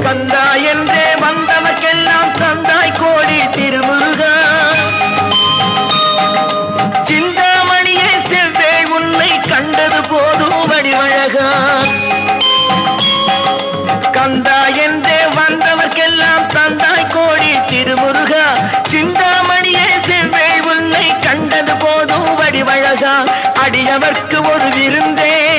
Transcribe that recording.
கந்தா என்றே வந்தவர்க்கெல்லாம் தந்தாய் கோடி திருமுருகா. சிந்தாமணியே செவ்வே உன்னை கண்டது போதும் வடிவழகா. கந்தா என்றே வந்தவர்க்கெல்லாம் தந்தாய் கோடி திருமுருகா. சிந்தாமணியே செவ்வே உன்னை கண்டது போதும் வடிவழகா. அடியவர்க்கு ஒரு விருந்தே